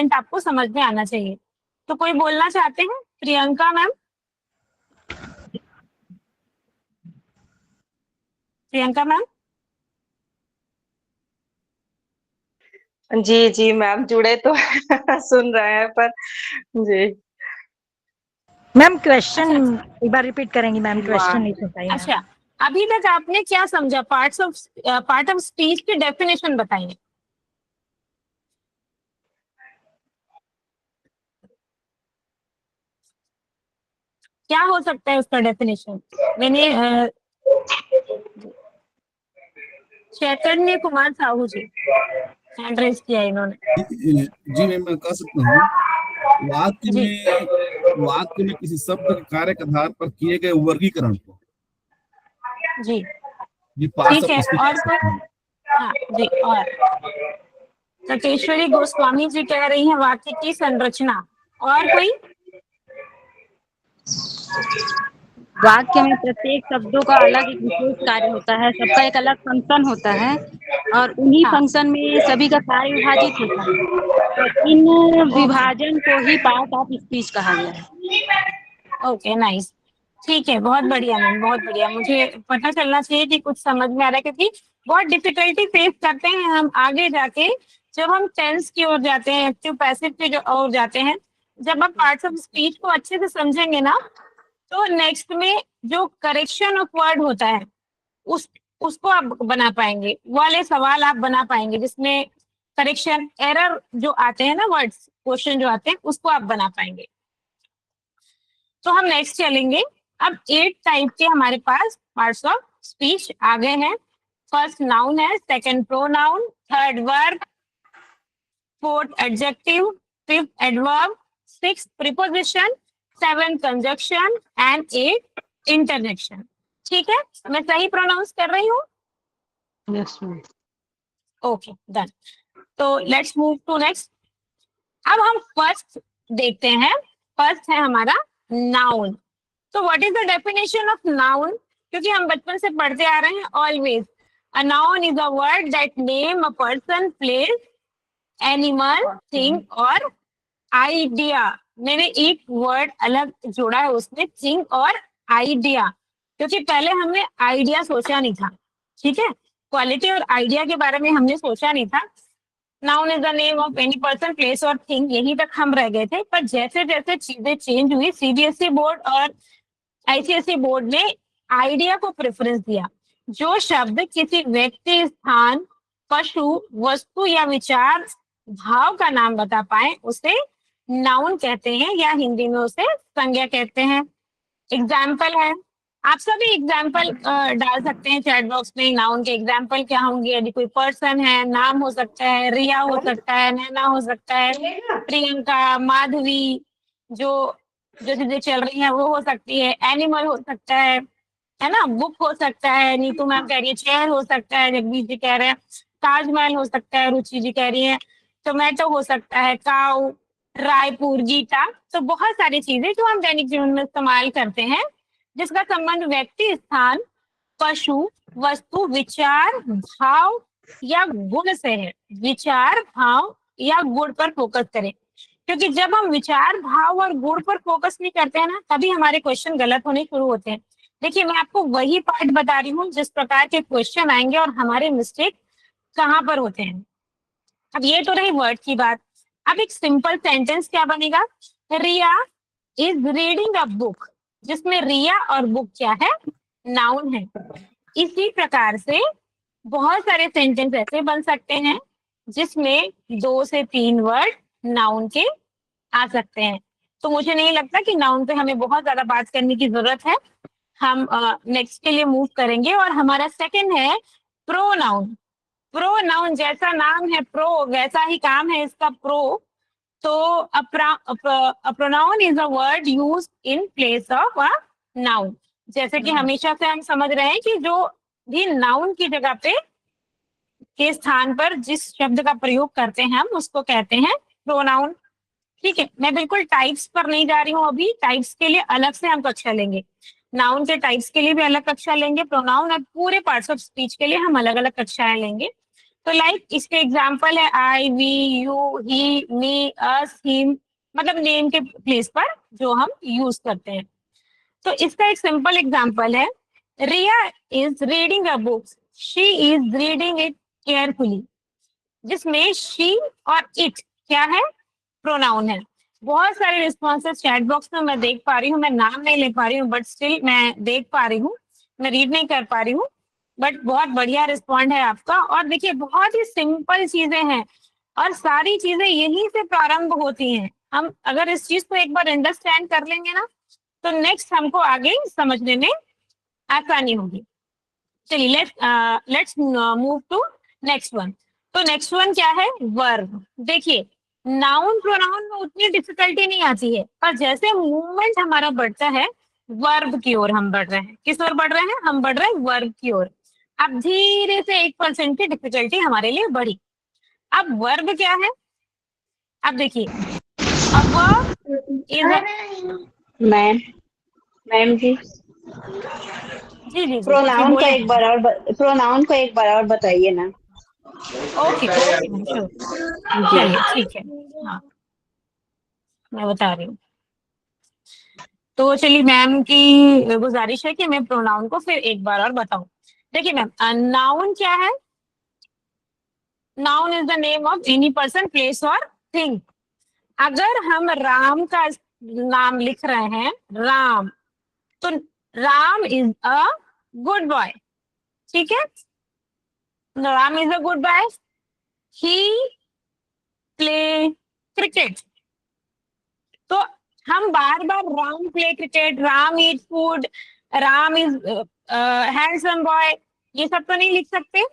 Content आपको समझ में आना चाहिए। तो कोई बोलना चाहते हैं? Priyanka ma'am, Priyanka ma'am. जी जी मैम, जुड़े तो सुन रहे हैं पर जी। मैम क्वेश्चन अच्छा एक बार रिपीट करेंगी मैम, क्वेश्चन नहीं सुन पाई मैम। अच्छा, अभी तक आपने क्या समझा? पार्ट ऑफ स्पीच की डेफिनेशन बताइए। क्या हो सकता है उसका डेफिनेशन? मैंने चैतन्य कुमार साहू जी हैंड रेज किया इन्होंने। जी मैम, मैं कह सकता हूँ, वाक्य जी में किसी शब्द के कार्य के आधार पर किए गए वर्गीकरण को जी ये पार्ट्स ठीक ऑफ है। स्पीच और कह कोई? सकते हैं। हाँ जी। और सतेश्वरी गोस्वामी जी कह रही हैं वाक्य की संरचना। और कोई? वाक्य में प्रत्येक शब्दों का अलग एक विशेष कार्य होता है, सबका एक अलग फंक्शन होता है और उन्हीं हाँ फंक्शन में सभी का कार्य विभाजित होता है। तो इन विभाजन को ही पार्ट ऑफ स्पीच कहा गया है। Okay nice. ठीक है, बहुत बढ़िया मैम, बहुत बढ़िया। मुझे पता चलना चाहिए कि कुछ समझ में आ रहा है, क्योंकि बहुत डिफिकल्टी फेस करते हैं हम आगे जाके जब हम टेंस की ओर जाते हैं, एक्टिव पैसिव की ओर जाते हैं। जब आप पार्ट्स ऑफ स्पीच को अच्छे से समझेंगे ना, तो नेक्स्ट में जो करेक्शन ऑफ वर्ड होता है उस उसको आप बना पाएंगे, वाले सवाल आप बना पाएंगे जिसमें करेक्शन एरर जो आते हैं ना, वर्ड्स क्वेश्चन जो आते हैं उसको आप बना पाएंगे। तो हम नेक्स्ट चलेंगे। अब 8 टाइप के हमारे पास पार्ट्स ऑफ स्पीच आ गए हैं। फर्स्ट नाउन है, second pronoun, third verb, fourth adjective, fifth adverb, sixth preposition, seven conjunction and 8 interjection. ठीक है, मैं सही प्रोनाउंस कर रही हूँ? Yes ma'am. Okay done. तो लेट्स मूव टू नेक्स्ट। अब हम फर्स्ट देखते हैं। फर्स्ट है हमारा नाउन। तो what is the definition of noun? क्योंकि हम बचपन से पढ़ते आ रहे हैं always, a noun is a word that name a person, place, animal, thing और आइडिया। मैंने एक वर्ड अलग जोड़ा है उसमें, थिंग और आइडिया, क्योंकि पहले हमने आइडिया सोचा नहीं था। ठीक है, क्वालिटी और आइडिया के बारे में हमने सोचा नहीं था। Noun is the name of any person, place और थिंग, यहीं तक हम रह गए थे। पर जैसे जैसे चीजें चेंज हुई, सीबीएसई बोर्ड और आईसीएसई बोर्ड ने आइडिया को प्रेफरेंस दिया। जो शब्द किसी व्यक्ति, स्थान, पशु, वस्तु या विचार, भाव का नाम बता पाए उसे नाउन कहते हैं, या हिंदी में उसे संज्ञा कहते हैं। एग्जाम्पल है, आप सभी एग्जाम्पल डाल सकते हैं चैट बॉक्स में। नाउन के एग्जाम्पल क्या होंगे? यदि कोई पर्सन है, नाम हो सकता है, रिया हो सकता है, नैना हो सकता है, प्रियंका, माधवी, जो जो चीजें चल रही हैं वो हो सकती है, एनिमल हो सकता है ना, बुक हो सकता है, नीतू मैम कह रही है, चेयर हो सकता है, जगदीश जी कह रहे हैं, ताजमहल हो सकता है, रुचि जी कह रही है, टोमेटो हो सकता है, काऊ, रायपुर, गीता। तो बहुत सारी चीजें जो हम दैनिक जीवन में इस्तेमाल करते हैं, जिसका संबंध व्यक्ति, स्थान, पशु, वस्तु, विचार, भाव या गुण से है। विचार, भाव या गुण पर फोकस करें, क्योंकि जब हम विचार, भाव और गुण पर फोकस नहीं करते हैं ना, तभी हमारे क्वेश्चन गलत होने शुरू होते हैं। देखिए, मैं आपको वही पार्ट बता रही हूँ जिस प्रकार के क्वेश्चन आएंगे और हमारे मिस्टेक कहाँ पर होते हैं। अब ये तो रही वर्ड की बात। अब एक सिंपल सेंटेंस क्या बनेगा? रिया इज रीडिंग अ बुक, जिसमें रिया और बुक क्या है? नाउन है। इसी प्रकार से बहुत सारे सेंटेंस ऐसे बन सकते हैं जिसमें 2 से 3 वर्ड नाउन के आ सकते हैं। तो मुझे नहीं लगता कि नाउन पे हमें बहुत ज्यादा बात करने की जरूरत है। हम नेक्स्ट के लिए मूव करेंगे और हमारा सेकंड है प्रोनाउन। प्रोनाउन जैसा नाम है प्रो, वैसा ही काम है इसका प्रो। तो a pronoun is a word used in place of a noun। जैसे कि हमेशा से हम समझ रहे हैं कि जो भी नाउन की जगह पे के स्थान पर जिस शब्द का प्रयोग करते हैं हम उसको कहते हैं प्रोनाउन। ठीक है, मैं बिल्कुल टाइप्स पर नहीं जा रही हूँ अभी। टाइप्स के लिए अलग से हम कक्षा लेंगे, नाउन के टाइप्स के लिए भी अलग कक्षा लेंगे, प्रोनाउन और पूरे पार्ट्स ऑफ स्पीच के लिए हम अलग अलग कक्षाएं लेंगे। तो लाइक इसके एग्जाम्पल है I, we, you, he, me, us, him, मतलब नेम के प्लेस पर जो हम यूज करते हैं। तो इसका एक सिंपल एग्जाम्पल है, Riya is reading a book, she is reading it carefully, जिसमें शी और इट क्या है, प्रोनाउन है। बहुत सारे रिस्पॉन्सेस चैट बॉक्स में मैं देख पा रही हूँ, मैं नाम नहीं ले पा रही हूँ बट स्टिल मैं देख पा रही हूँ, मैं रीड नहीं कर पा रही हूँ, बट बहुत बढ़िया रिस्पॉन्ड है आपका। और देखिए बहुत ही सिंपल चीजें हैं और सारी चीजें यहीं से प्रारंभ होती हैं। हम अगर इस चीज को एक बार अंडरस्टैंड कर लेंगे ना, तो नेक्स्ट हमको आगे समझने में आसानी होगी। चलिए let's move to next one. तो नेक्स्ट वन क्या है, वर्ब। देखिए नाउन प्रोनाउन में उतनी डिफिकल्टी नहीं आती है, पर जैसे मूवमेंट हमारा बढ़ता है वर्ब की ओर हम बढ़ रहे हैं। किस ओर बढ़ रहे हैं, हम बढ़ रहे हैं वर्ब की ओर। अब धीरे से 1% की डिफिकल्टी हमारे लिए बढ़ी। अब वर्ब क्या है, अब देखिए अब वर्ब इज, मैम जी, जी जी जी प्रोनाउन को बोले, एक बार और प्रोनाउन को एक बार और बताइए ना। ओके ओके मैम श्योर, चलिए ठीक है, हाँ मैं बता रही हूँ। तो चलिए मैम की गुजारिश है कि मैं प्रोनाउन को फिर एक बार और बताऊं। देखिए मैम, नाउन क्या है, noun is the name of any person, place और थिंग। अगर हम राम का नाम लिख रहे हैं राम, तो Ram is a good boy, ठीक है, Ram is a good boy, he play cricket. तो हम बार बार Ram play cricket, Ram eat food, Ram is handsome boy, ये सब तो नहीं लिख सकते।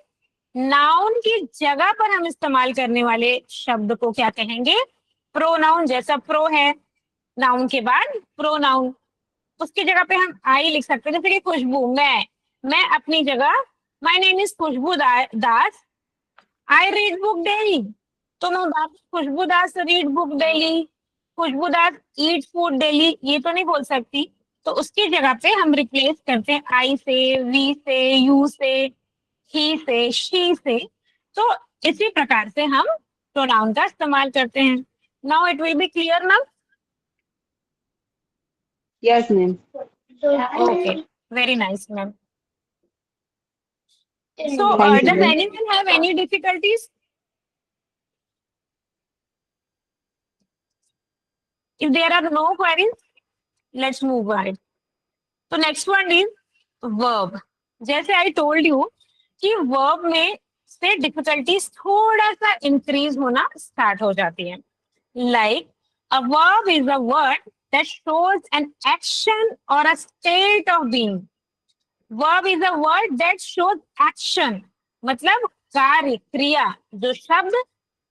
नाउन की जगह पर हम इस्तेमाल करने वाले शब्द को क्या कहेंगे, प्रोनाउन। जैसा प्रो है नाउन के बाद प्रोनाउन, उसकी जगह पे हम आई लिख सकते हैं। जैसे कि खुशबू, मैं अपनी जगह my name is Khushboo Das, I read book daily, तो मैं बात Khushboo Das read book daily, Khushboo Das eat food daily, ये तो नहीं बोल सकती। तो उसकी जगह पे हम रिप्लेस करते हैं आई से, वी से, यू से, ही से, शी से। तो इसी प्रकार से हम प्रोनाउन का इस्तेमाल करते हैं। Now it will be clear now. Yes ma'am. Okay, very nice ma'am. So, Thank you, does ma'am. anyone have any difficulties? If there are no queries, let's move ahead. So, next one is verb. जैसे I told you कि verb में से difficulties थोड़ा सा increase होना start हो जाती है. Like, a verb is a word that shows an action or a state of being. Verb is a word that shows action. मतलब कार्य, क्रिया, जो शब्द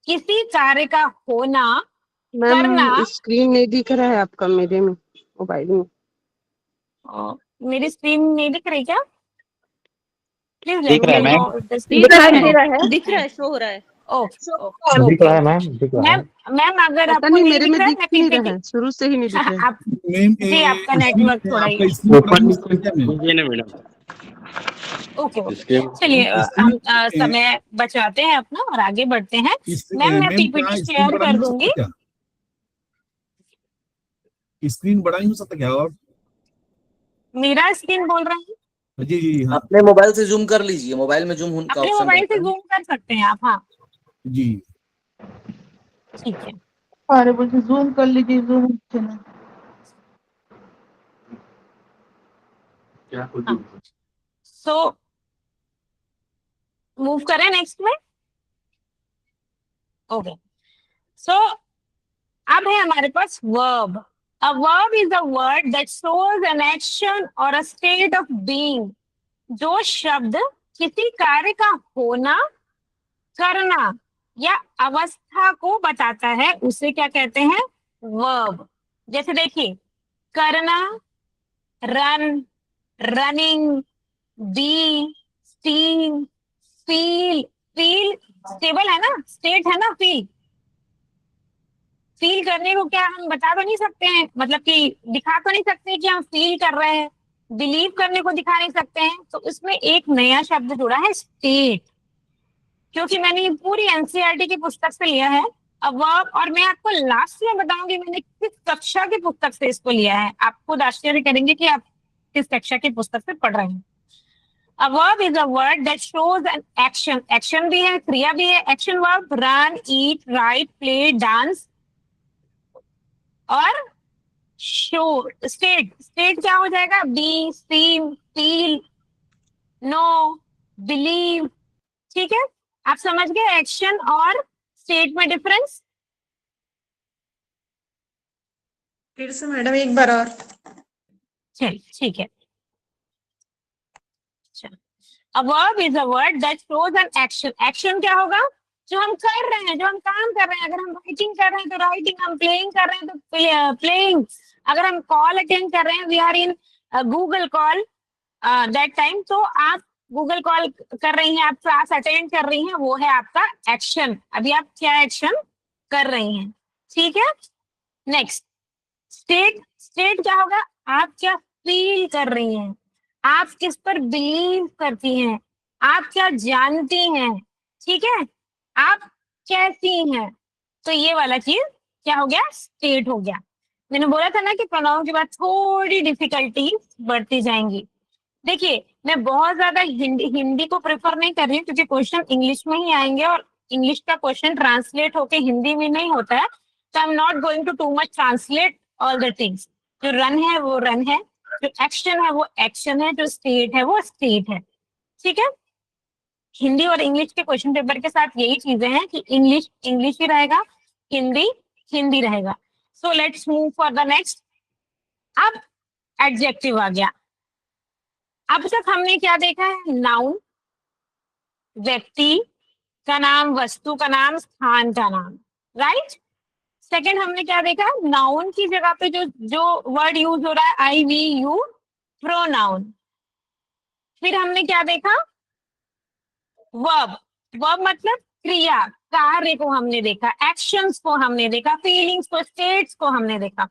किसी कार्य का होना, करना। मैम स्क्रीन नहीं दिख रहा है आपका मेरे में मोबाइल में। मेरी स्क्रीन नहीं दिख रही क्या? प्लीज दिख रहा है मैम, दिख रहा है, शो हो रहा है। दिख रहा है मैम, दिख रहा है। मैम मैम अगर पता आपको नहीं नहीं मेरे दिख में रहा है, दिख मैं नहीं रहा पीपीटी है, शुरू से ही नहीं दिख रहा है। आप मैम जी आपका नेटवर्क थोड़ा ही, आपका स्क्रीन ऊपर यूज करते हैं मैम? ये ना मैडम, ओके ओके इसके चलिए स्क्रीन हम समय बचाते हैं अपना और आगे बढ़ते हैं। मैम मैं मैम पीपीटी क्या स्क्रीन शेयर बड़ा कर नहीं हो दूंगी। सकता क्या? स्क्रीन बड़ा नहीं हो सकता क्या? और मेरा स्क्रीन बोल रहा है, जी जी हाँ अपने मोबाइल से जूम कर लीजिए, मोबाइल में जूम का अपने ऑप्शन मोबाइल रहता से है। जूम कर सकते हैं आप, हाँ जी। ठीक है। अरे बोलते जूम कर लीजिए, जूम हाँ सो मूव करें नेक्स्ट में। ओके सो अब है हमारे पास verb. A verb is a word that shows an action or a state of being. जो शब्द किसी कार्य का होना, करना या अवस्था को बताता है उसे क्या कहते हैं, वर्ब। जैसे देखिए करना, रन, रनिंग, बी, सी, फील, फील स्टेबल है ना, स्टेट है ना, फील, फील करने को क्या हम बता तो नहीं सकते हैं, मतलब कि दिखा तो नहीं सकते कि हम फील कर रहे हैं, बिलीव करने को दिखा नहीं सकते हैं। तो इसमें एक नया शब्द जुड़ा है स्टेट। क्योंकि मैंने ये पूरी एनसीईआरटी की पुस्तक से लिया है अब वर्ब, और मैं आपको लास्ट में बताऊंगी मैंने किस कक्षा की पुस्तक से इसको लिया है। आप खुद आश्चर्य करेंगे कि आप किस कक्षा की पुस्तक से पढ़ रहे हैं। A verb is a word that shows an action. Action भी है, क्रिया भी है। Action verb run, eat, write, play, dance और show. State. State क्या हो जाएगा? Be, seem, feel, know, believe. ठीक है? आप समझ गए एक्शन और स्टेट में डिफरेंस? फिर से मैडम एक बार और। चलिए ठीक है। A verb is a word that shows an action. Action क्या होगा? जो हम कर रहे हैं, जो हम काम कर रहे हैं। अगर हम राइटिंग कर रहे हैं तो राइटिंग, हम प्लेइंग कर रहे हैं तो प्लेइंग, अगर हम कॉल अटेंड कर रहे हैं, we are in Google call that time, तो आप गूगल कॉल कर रही हैं, आप क्लास अटेंड कर रही हैं, वो है आपका एक्शन। अभी आप क्या एक्शन कर रही हैं, ठीक है। Next state. स्टेट क्या होगा? आप क्या फील कर रही हैं, आप किस पर बिलीव करती हैं, आप क्या जानती हैं, ठीक है, आप कैसी हैं। तो ये वाला चीज क्या हो गया? स्टेट हो गया। मैंने बोला था ना कि प्रोनाउन के बाद थोड़ी डिफिकल्टी बढ़ती जाएंगी। देखिए मैं बहुत ज्यादा हिंदी को प्रेफर नहीं कर रही हूँ, क्योंकि क्वेश्चन इंग्लिश में ही आएंगे और इंग्लिश का क्वेश्चन ट्रांसलेट होके हिंदी में नहीं होता है। तो I am not going to too much translate all the things. जो रन है वो रन है, जो एक्शन है वो एक्शन है, जो स्टेट है वो स्टेट है, ठीक है। हिंदी और इंग्लिश के क्वेश्चन पेपर के साथ यही चीजें हैं कि इंग्लिश इंग्लिश ही रहेगा, हिंदी हिंदी रहेगा। So let's move for the next. अब एडजेक्टिव आ गया। अब तक हमने क्या देखा है? नाउन, व्यक्ति का नाम, वस्तु का नाम, स्थान का नाम, राइट। सेकंड हमने क्या देखा? नाउन की जगह पे जो वर्ड यूज हो रहा है, आई, वी, यू, प्रोनाउन। फिर हमने क्या देखा? वर्ब। वर्ब मतलब क्रिया, कार्य को हमने देखा, एक्शंस को हमने देखा, फीलिंग्स को, स्टेट्स को हमने देखा।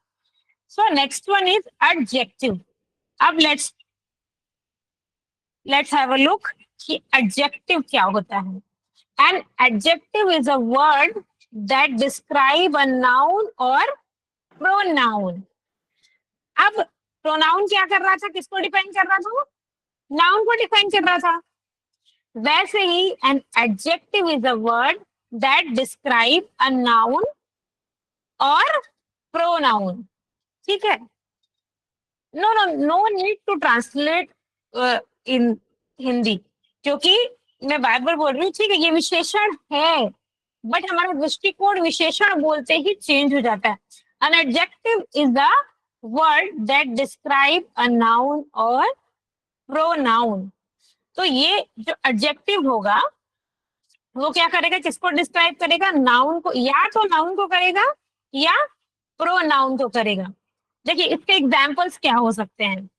So next one is adjective. अब लेट्स हैव अ लुक कि एडजेक्टिव क्या होता है। An adjective is a word that describe a noun or pronoun. अब pronoun क्या कर रहा था? किसको डिफाइन कर रहा था? नाउन को डिफाइन कर रहा था। वैसे ही an adjective is a word that describe a noun or pronoun, ठीक है। no need to translate in Hindi, क्योंकि मैं बार बार बोल रही हूँ, ठीक है, ये विशेषण है, बट हमारा दृष्टिकोण विशेषण बोलते ही चेंज हो जाता है। An adjective is the word that describe a noun or pronoun. तो ये जो adjective होगा वो क्या करेगा? किसको डिस्क्राइब करेगा? नाउन को, या तो नाउन को करेगा या प्रोनाउन को करेगा। देखिए इसके एग्जाम्पल्स क्या हो सकते हैं?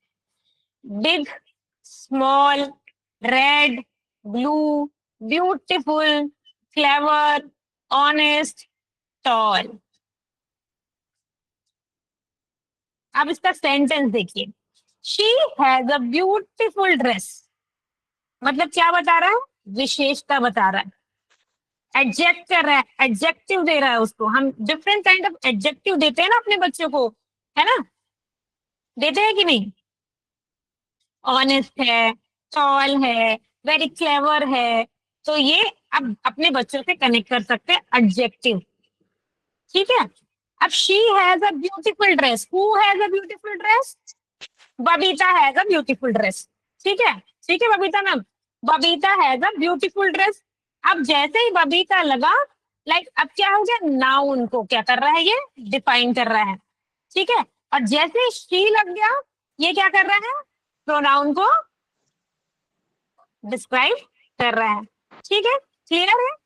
Big, small, red, blue, beautiful, clever, honest, tall. अब इसका सेंटेंस देखिए। She has a beautiful dress, मतलब क्या बता रहा है? विशेषता बता रहा है, एडजेक्ट कर रहा है, एडजेक्टिव दे रहा है उसको। हम डिफरेंट काइंड ऑफ एडजेक्टिव देते हैं ना अपने बच्चों को, है ना, देते हैं कि नहीं? ऑनेस्ट है, टॉल है, वेरी क्लेवर है, तो ये अब अपने बच्चों से कनेक्ट कर सकते हैं एडजेक्टिव, ठीक है। अब she has a beautiful dress, who has a beautiful dress? Babita has a beautiful dress, ठीक है, ठीक है Babita ma'am, Babita has a beautiful dress. अब जैसे ही बबीता लगा, लाइक अब क्या हो गया? नाउन को क्या कर रहा है? ये डिफाइन कर रहा है, ठीक है। और जैसे ही शी लग गया, ये क्या कर रहा है? प्रोनाउन को डिस्क्राइब कर रहा है, ठीक है, क्लियर है?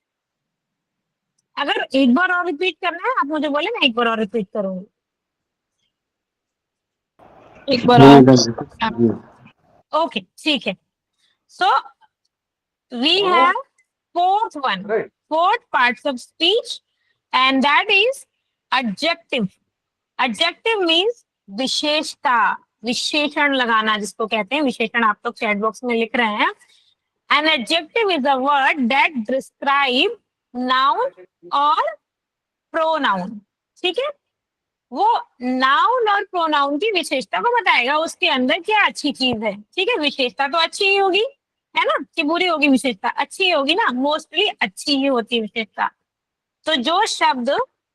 अगर एक बार और रिपीट करना है आप मुझे बोले, मैं एक बार और रिपीट करूंगी। एक बार और। ओके ठीक है। So we have fourth one, fourth parts of speech, and that is adjective. Adjective means विशेषता, विशेषण लगाना जिसको कहते हैं, विशेषण आप लोग चैट बॉक्स में लिख रहे हैं। An adjective is a word that describe noun or pronoun. ठीक है, वो नाउन और प्रोनाउन की विशेषता को बताएगा, उसके अंदर क्या अच्छी चीज है। ठीक है, विशेषता तो अच्छी ही होगी, है ना, कि बुरी होगी? विशेषता अच्छी ही होगी ना, मोस्टली अच्छी ही होती है विशेषता। तो जो शब्द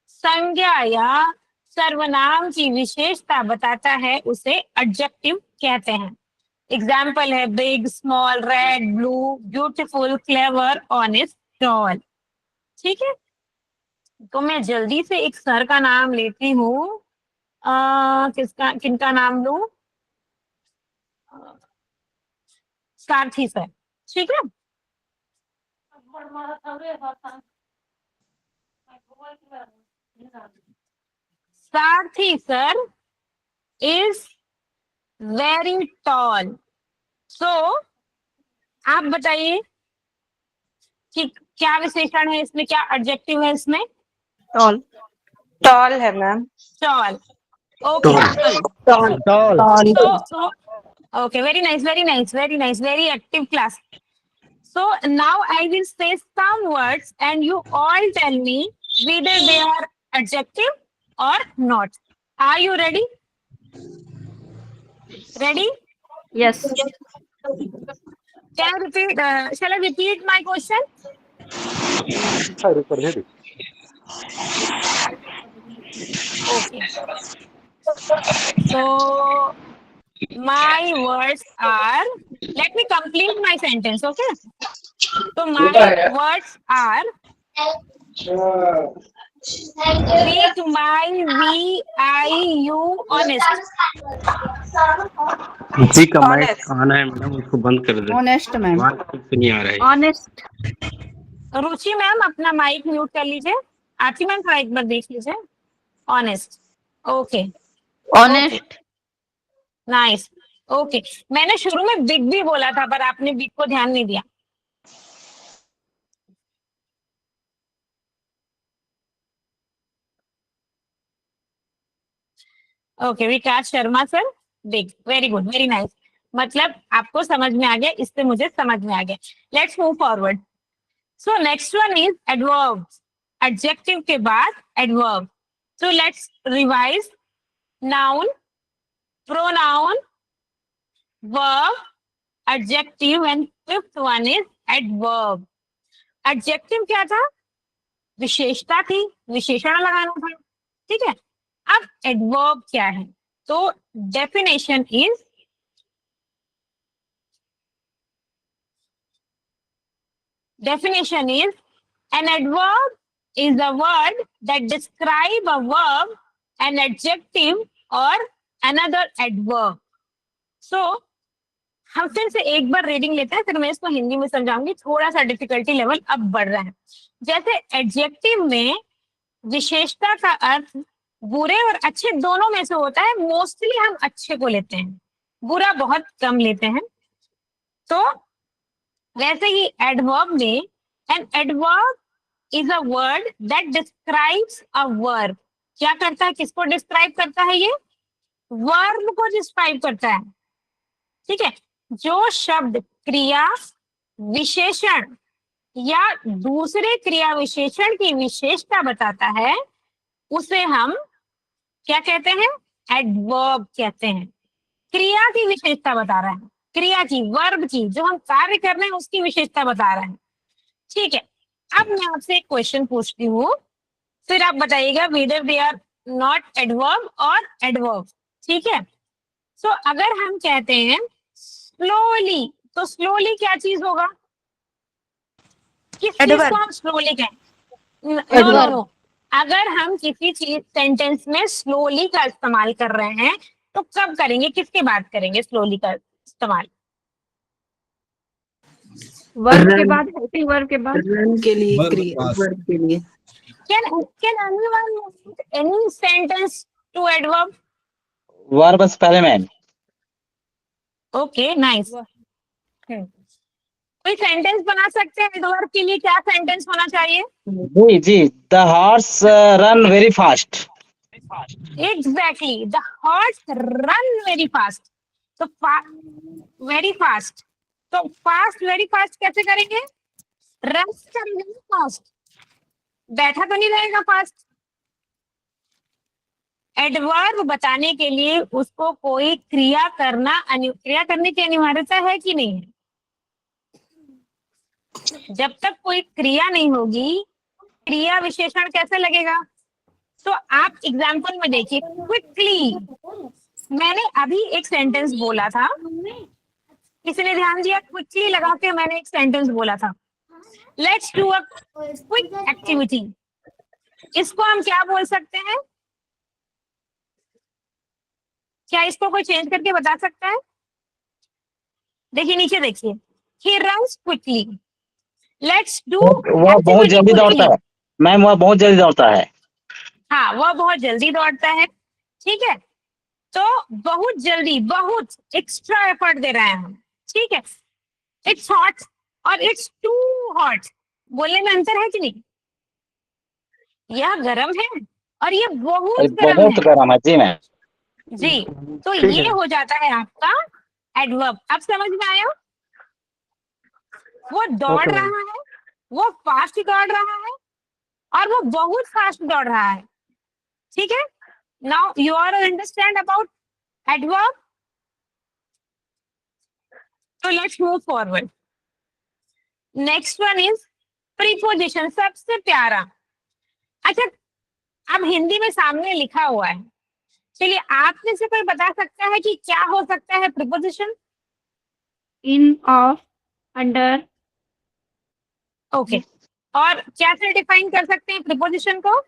संज्ञा या सर्वनाम की विशेषता बताता है उसे एडजेक्टिव कहते हैं। एग्जाम्पल है big, small, red, blue, beautiful, clever, honest, tall. ठीक है, तो मैं जल्दी से एक सर का नाम लेती हूँ। किनका नाम लूं? सारथी सर। ठीक है, सारथी सर इज वेरी टॉल। सो आप बताइए कि क्या विशेषण है इसमें, क्या एडजेक्टिव है इसमें? टॉल। टॉल है ma'am. Tall. Okay, so okay, very nice, very nice, very nice, very active class. So now I will say some words and you all tell me whether they are adjective or not. Are you ready? Ready? Yes. Can I repeat? Shall I repeat my question? Okay. So my words are, let me complete my sentence, okay? So my words are big, my, we, I, you, honest. जी का mic on है madam, उसको बंद कर दे। Honest ma'am. नहीं आ रहा है। Honest. रुचि ma'am अपना mic mute कर लीजिए। आरती मैम थोड़ा एक बार देख लीजिए। Honest. Okay, Honest. Nice. Okay, मैंने शुरू में बिग भी बोला था पर आपने बिग को ध्यान नहीं दिया। Okay, Vikas Sharma sir big, very good, very nice. मतलब आपको समझ में आ गया, इससे मुझे समझ में आ गया। Let's move forward. So next one is adverb. Adjective के बाद adverb. So let's revise. Noun, pronoun, verb, adjective and fifth one is adverb. Adjective क्या था? विशेषता थी, विशेषण लगाना था। ठीक है, अब adverb क्या है? तो definition is an adverb is a word that describe a verb, an adjective or another adverb. So हम फिर से एक बार रीडिंग लेते हैं, फिर मैं इसको हिंदी में समझाऊंगी। थोड़ा सा डिफिकल्टी लेवल अब बढ़ रहा है। जैसे एडजेक्टिव में विशेषता का अर्थ बुरे और अच्छे दोनों में से होता है। मोस्टली हम अच्छे को लेते हैं, बुरा बहुत कम लेते हैं। तो वैसे ही एडवर्ब में an adverb is a word that describes a verb. क्या करता है? किसको डिस्क्राइब करता है? ये वर्ब को डिस्क्राइब करता है। ठीक है, जो शब्द क्रिया विशेषण या दूसरे क्रिया विशेषण की विशेषता बताता है उसे हम क्या कहते हैं? एडवर्ब कहते हैं। क्रिया की विशेषता बता रहा है, क्रिया की, वर्ब की, जो हम कार्य कर रहे हैं उसकी विशेषता बता रहा है। ठीक है, अब मैं आपसे एक क्वेश्चन पूछती हूँ, फिर आप बताइएगा whether they are not adverb और एडवर्ब। ठीक है, सो अगर हम कहते हैं स्लोली, तो स्लोली क्या चीज होगा? किस चीज को हम स्लोली कहें? नो, अगर हम किसी चीज सेंटेंस में स्लोली का इस्तेमाल कर रहे हैं तो कब करेंगे, किसके बाद करेंगे स्लोली का इस्तेमाल? वर्ब के बाद, हेल्पिंग वर्ब के बाद। रन के लिए, वर्ब वर्ब के लिए। Can anyone any sentence to adverb? Verb से पहले मैम। Okay, nice. कोई सेंटेंस बना सकते हैं एडवर्ब के लिए? क्या सेंटेंस होना चाहिए? जी जी, the horse run very fast. Exactly, the horse run very fast. तो वेरी फास्ट तो फास्ट, वेरी फास्ट कैसे करेंगे? रन करेंगे फास्ट, बैठा तो नहीं रहेगा फास्ट। एडवर्ब बताने के लिए उसको कोई क्रिया क्रिया करने की अनिवार्यता है कि नहीं है? जब तक कोई क्रिया नहीं होगी, क्रिया विशेषण कैसे लगेगा? तो आप एग्जाम्पल में देखिए, क्विकली, मैंने अभी एक सेंटेंस बोला था, किसी ने ध्यान दिया? क्विकली लगा के मैंने एक सेंटेंस बोला था, let's do a quick activity. इसको हम क्या बोल सकते हैं? क्या इसको कोई चेंज करके बता सकता है? देखिए नीचे देखिए, he runs quickly, let's do वह बहुत activity जल्दी दौड़ता quickly। है मैम, वह बहुत जल्दी दौड़ता है। हाँ, वह बहुत जल्दी दौड़ता है, ठीक है। तो बहुत जल्दी, बहुत एक्स्ट्रा एफर्ट दे रहे हैं हम, ठीक है। इट्स हॉट और इट्स टू हॉट, बोलने में अंतर है कि नहीं? यह गर्म है और ये बहुत गर्म बहुत है गर्म है जी मैम। जी। तो ये हो जाता है आपका एडवर्ब। अब समझ में आया? वो दौड़ रहा है, वो फास्ट दौड़ रहा है और वो बहुत फास्ट दौड़ रहा है, ठीक है। Now you are understand about adverb. तो let's move forward. Next one is preposition, सबसे प्यारा। अच्छा, अब हिंदी में सामने लिखा हुआ है, चलिए आप में से कोई बता सकता है कि क्या हो सकता है preposition? In, of, under. Okay, और क्या से डिफाइन कर सकते हैं प्रीपोजिशन को?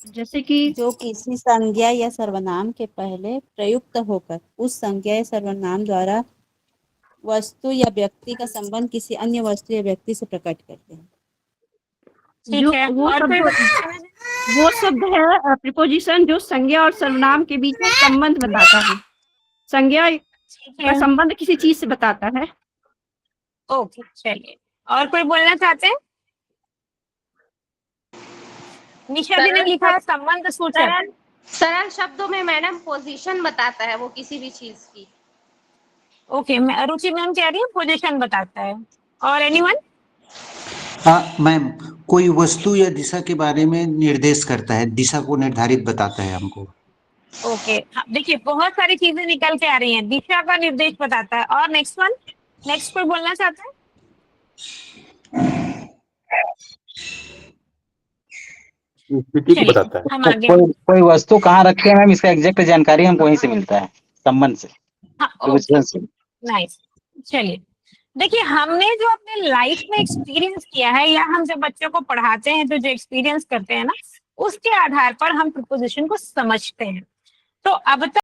जैसे कि जो किसी संज्ञा या सर्वनाम के पहले प्रयुक्त होकर उस संज्ञा या सर्वनाम द्वारा वस्तु या व्यक्ति का संबंध किसी अन्य वस्तु या व्यक्ति से प्रकट करते हैं। ठीक है, और कोई वो शब्द है प्रीपोजिशन जो संज्ञा और सर्वनाम के बीच में संबंध बताता है। संज्ञा का संबंध किसी चीज से बताता है। ओके, चलिए, और कोई बोलना चाहते हैं? निशा जी ने लिखा है संबंध सूचक। सरल शब्दों में मैडम पोजीशन बताता है वो किसी भी चीज की। ओके, रुचि मैम कह रही है पोजीशन बताता है। और एनीवन? हाँ मैम, कोई वस्तु या दिशा के बारे में निर्देश करता है, दिशा को निर्धारित बताता है हमको। ओके, देखिए बहुत सारी चीजें निकल के आ रही हैं, दिशा का निर्देश बताता है। और नेक्स्ट वन, नेक्स्ट कोई बोलना चाहता है? बताता है। हम तो आगे कोई वस्तु कहाँ रखी है मैम, इसका एग्जैक्ट जानकारी हमको वहीं से मिलता है, संबंध से। नाइस। चलिए, देखिए हमने जो अपने लाइफ में एक्सपीरियंस किया है या हम जब बच्चों को पढ़ाते हैं तो जो एक्सपीरियंस करते हैं ना, उसके आधार पर हम प्रीपोजिशन को समझते हैं। तो अब तक